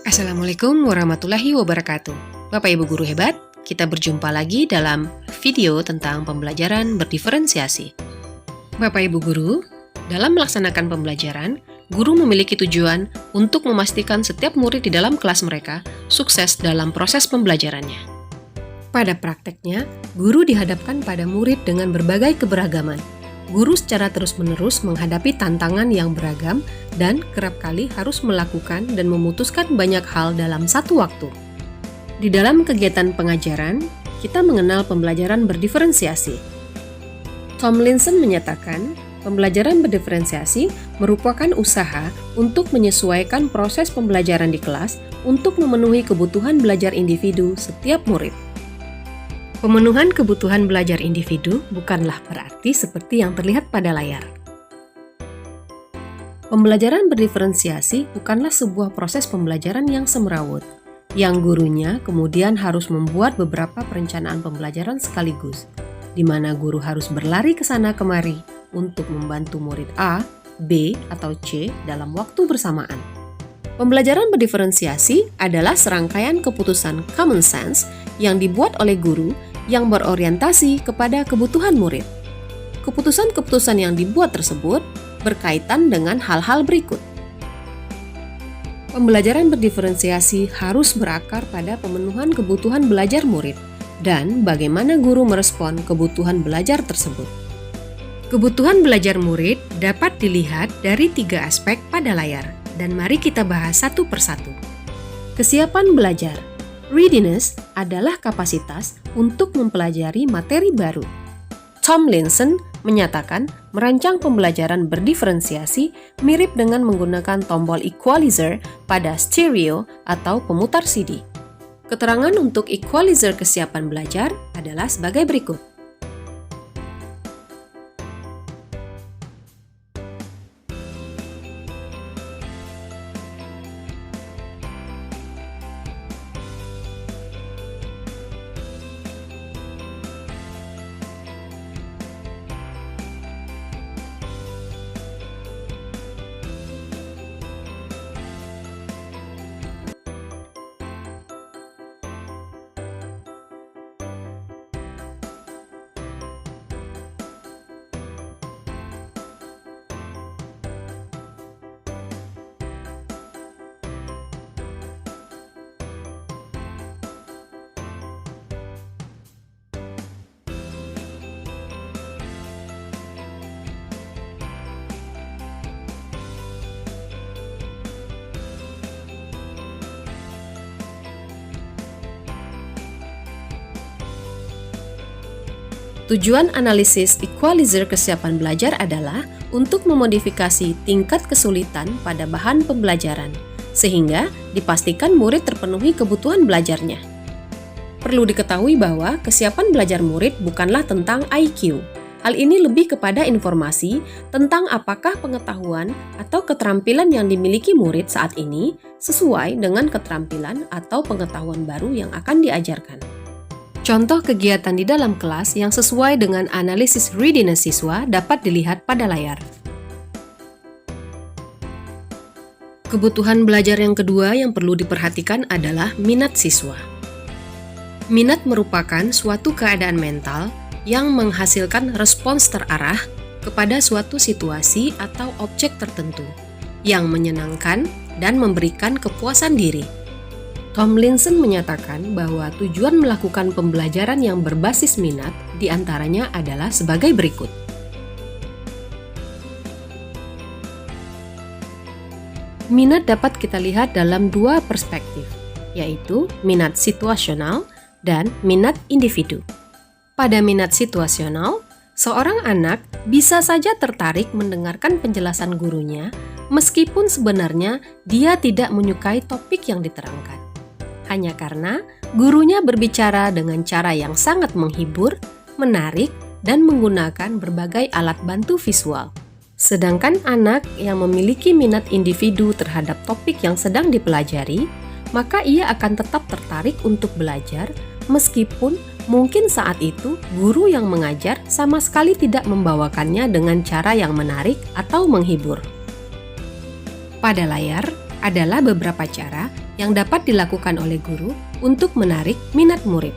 Assalamualaikum warahmatullahi wabarakatuh. Bapak Ibu Guru hebat, kita berjumpa lagi dalam video tentang pembelajaran berdiferensiasi. Bapak Ibu Guru, dalam melaksanakan pembelajaran, guru memiliki tujuan untuk memastikan setiap murid di dalam kelas mereka sukses dalam proses pembelajarannya. Pada prakteknya, guru dihadapkan pada murid dengan berbagai keberagaman. Guru secara terus-menerus menghadapi tantangan yang beragam dan kerap kali harus melakukan dan memutuskan banyak hal dalam satu waktu. Di dalam kegiatan pengajaran, kita mengenal pembelajaran berdiferensiasi. Tomlinson menyatakan, pembelajaran berdiferensiasi merupakan usaha untuk menyesuaikan proses pembelajaran di kelas untuk memenuhi kebutuhan belajar individu setiap murid. Pemenuhan kebutuhan belajar individu bukanlah berarti seperti yang terlihat pada layar. Pembelajaran berdiferensiasi bukanlah sebuah proses pembelajaran yang semrawut, yang gurunya kemudian harus membuat beberapa perencanaan pembelajaran sekaligus, di mana guru harus berlari ke sana kemari untuk membantu murid A, B, atau C dalam waktu bersamaan. Pembelajaran berdiferensiasi adalah serangkaian keputusan common sense yang dibuat oleh guru yang berorientasi kepada kebutuhan murid. Keputusan-keputusan yang dibuat tersebut berkaitan dengan hal-hal berikut. Pembelajaran berdiferensiasi harus berakar pada pemenuhan kebutuhan belajar murid dan bagaimana guru merespon kebutuhan belajar tersebut. Kebutuhan belajar murid dapat dilihat dari 3 aspek pada layar, dan mari kita bahas satu persatu. Kesiapan belajar. Readiness adalah kapasitas untuk mempelajari materi baru. Tomlinson menyatakan merancang pembelajaran berdiferensiasi mirip dengan menggunakan tombol equalizer pada stereo atau pemutar CD. Keterangan untuk equalizer kesiapan belajar adalah sebagai berikut. Tujuan analisis equalizer kesiapan belajar adalah untuk memodifikasi tingkat kesulitan pada bahan pembelajaran, sehingga dipastikan murid terpenuhi kebutuhan belajarnya. Perlu diketahui bahwa kesiapan belajar murid bukanlah tentang IQ. Hal ini lebih kepada informasi tentang apakah pengetahuan atau keterampilan yang dimiliki murid saat ini sesuai dengan keterampilan atau pengetahuan baru yang akan diajarkan. Contoh kegiatan di dalam kelas yang sesuai dengan analisis readiness siswa dapat dilihat pada layar. Kebutuhan belajar yang kedua yang perlu diperhatikan adalah minat siswa. Minat merupakan suatu keadaan mental yang menghasilkan respons terarah kepada suatu situasi atau objek tertentu yang menyenangkan dan memberikan kepuasan diri. Tomlinson menyatakan bahwa tujuan melakukan pembelajaran yang berbasis minat diantaranya adalah sebagai berikut. Minat dapat kita lihat dalam 2 perspektif, yaitu minat situasional dan minat individu. Pada minat situasional, seorang anak bisa saja tertarik mendengarkan penjelasan gurunya meskipun sebenarnya dia tidak menyukai topik yang diterangkan. Hanya karena gurunya berbicara dengan cara yang sangat menghibur, menarik, dan menggunakan berbagai alat bantu visual. Sedangkan anak yang memiliki minat individu terhadap topik yang sedang dipelajari, maka ia akan tetap tertarik untuk belajar meskipun mungkin saat itu guru yang mengajar sama sekali tidak membawakannya dengan cara yang menarik atau menghibur. Pada layar adalah beberapa cara yang dapat dilakukan oleh guru untuk menarik minat murid.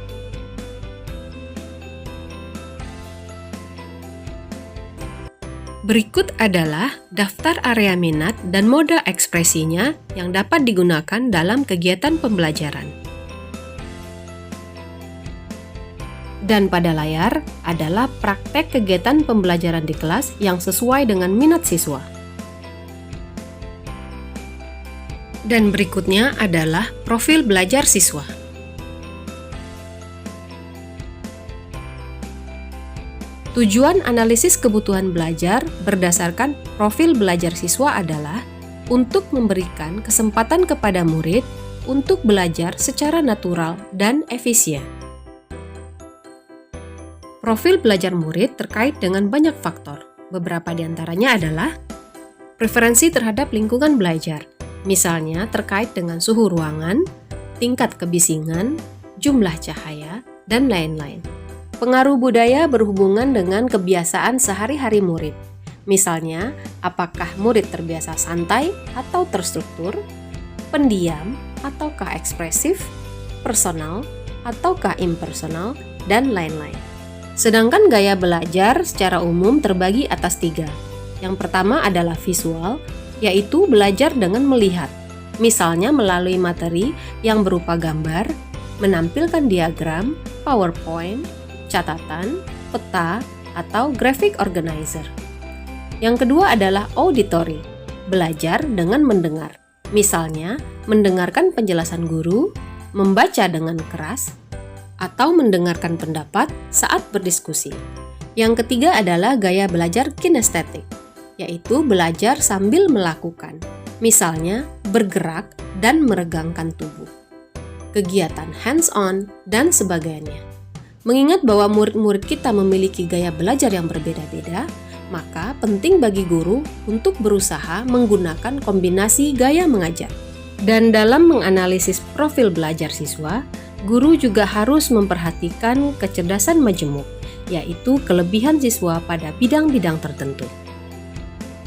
Berikut adalah daftar area minat dan moda ekspresinya yang dapat digunakan dalam kegiatan pembelajaran. Dan pada layar adalah praktek kegiatan pembelajaran di kelas yang sesuai dengan minat siswa. Dan berikutnya adalah profil belajar siswa. Tujuan analisis kebutuhan belajar berdasarkan profil belajar siswa adalah untuk memberikan kesempatan kepada murid untuk belajar secara natural dan efisien. Profil belajar murid terkait dengan banyak faktor. Beberapa di antaranya adalah preferensi terhadap lingkungan belajar, misalnya terkait dengan suhu ruangan, tingkat kebisingan, jumlah cahaya, dan lain-lain. Pengaruh budaya berhubungan dengan kebiasaan sehari-hari murid. Misalnya, apakah murid terbiasa santai atau terstruktur, pendiam ataukah ekspresif, personal ataukah impersonal, dan lain-lain. Sedangkan gaya belajar secara umum terbagi atas 3. Yang pertama adalah visual, yaitu belajar dengan melihat, misalnya melalui materi yang berupa gambar, menampilkan diagram, PowerPoint, catatan, peta, atau graphic organizer. Yang kedua adalah auditory, belajar dengan mendengar. Misalnya, mendengarkan penjelasan guru, membaca dengan keras, atau mendengarkan pendapat saat berdiskusi. Yang ketiga adalah gaya belajar kinestetik, yaitu belajar sambil melakukan. Misalnya, bergerak dan meregangkan tubuh. Kegiatan hands-on, dan sebagainya. Mengingat bahwa murid-murid kita memiliki gaya belajar yang berbeda-beda, maka penting bagi guru untuk berusaha menggunakan kombinasi gaya mengajar. Dan dalam menganalisis profil belajar siswa, guru juga harus memperhatikan kecerdasan majemuk, yaitu kelebihan siswa pada bidang-bidang tertentu.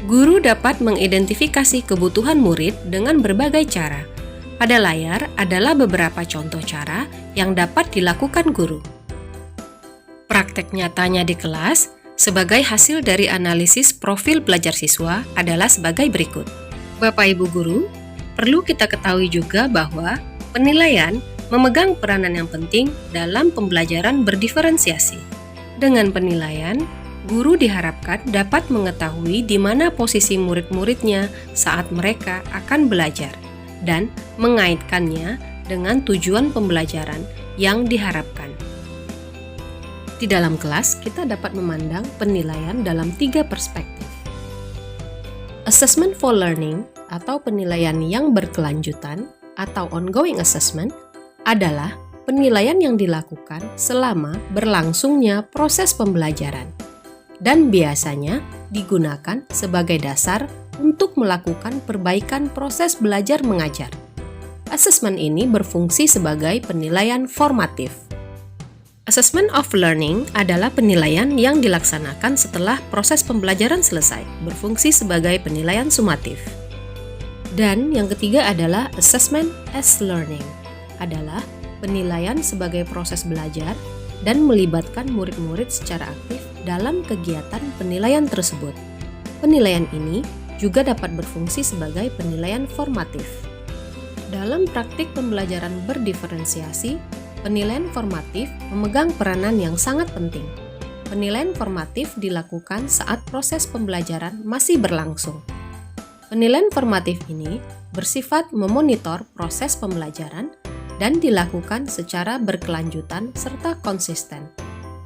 Guru dapat mengidentifikasi kebutuhan murid dengan berbagai cara. Pada layar adalah beberapa contoh cara yang dapat dilakukan guru. Praktek nyatanya di kelas sebagai hasil dari analisis profil belajar siswa adalah sebagai berikut. Bapak Ibu guru, perlu kita ketahui juga bahwa penilaian memegang peranan yang penting dalam pembelajaran berdiferensiasi. Dengan penilaian, guru diharapkan dapat mengetahui di mana posisi murid-muridnya saat mereka akan belajar dan mengaitkannya dengan tujuan pembelajaran yang diharapkan. Di dalam kelas, kita dapat memandang penilaian dalam 3 perspektif. Assessment for learning atau penilaian yang berkelanjutan atau ongoing assessment adalah penilaian yang dilakukan selama berlangsungnya proses pembelajaran dan biasanya digunakan sebagai dasar untuk melakukan perbaikan proses belajar mengajar. Assessment ini berfungsi sebagai penilaian formatif. Assessment of learning adalah penilaian yang dilaksanakan setelah proses pembelajaran selesai, berfungsi sebagai penilaian sumatif. Dan yang ketiga adalah assessment as learning, adalah penilaian sebagai proses belajar dan melibatkan murid-murid secara aktif dalam kegiatan penilaian tersebut. Penilaian ini juga dapat berfungsi sebagai penilaian formatif. Dalam praktik pembelajaran berdiferensiasi, penilaian formatif memegang peranan yang sangat penting. Penilaian formatif dilakukan saat proses pembelajaran masih berlangsung. Penilaian formatif ini bersifat memonitor proses pembelajaran dan dilakukan secara berkelanjutan serta konsisten,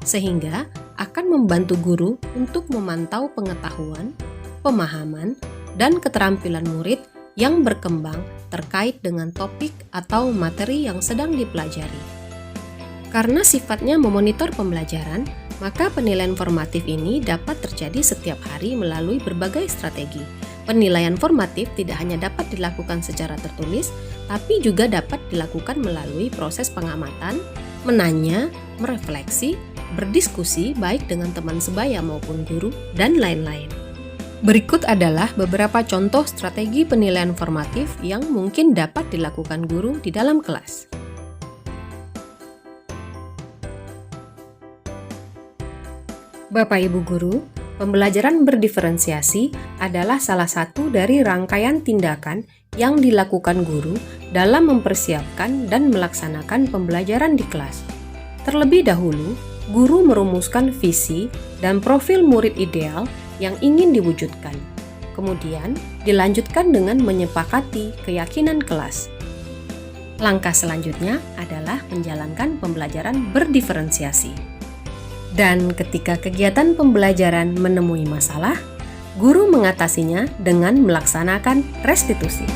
sehingga akan membantu guru untuk memantau pengetahuan, pemahaman, dan keterampilan murid yang berkembang terkait dengan topik atau materi yang sedang dipelajari. Karena sifatnya memonitor pembelajaran, maka penilaian formatif ini dapat terjadi setiap hari melalui berbagai strategi. Penilaian formatif tidak hanya dapat dilakukan secara tertulis, tapi juga dapat dilakukan melalui proses pengamatan, menanya, merefleksi, berdiskusi baik dengan teman sebaya maupun guru, dan lain-lain. Berikut adalah beberapa contoh strategi penilaian formatif yang mungkin dapat dilakukan guru di dalam kelas. Bapak Ibu guru, pembelajaran berdiferensiasi adalah salah satu dari rangkaian tindakan yang dilakukan guru dalam mempersiapkan dan melaksanakan pembelajaran di kelas. Terlebih dahulu, guru merumuskan visi dan profil murid ideal yang ingin diwujudkan. Kemudian, dilanjutkan dengan menyepakati keyakinan kelas. Langkah selanjutnya adalah menjalankan pembelajaran berdiferensiasi. Dan ketika kegiatan pembelajaran menemui masalah, guru mengatasinya dengan melaksanakan restitusi.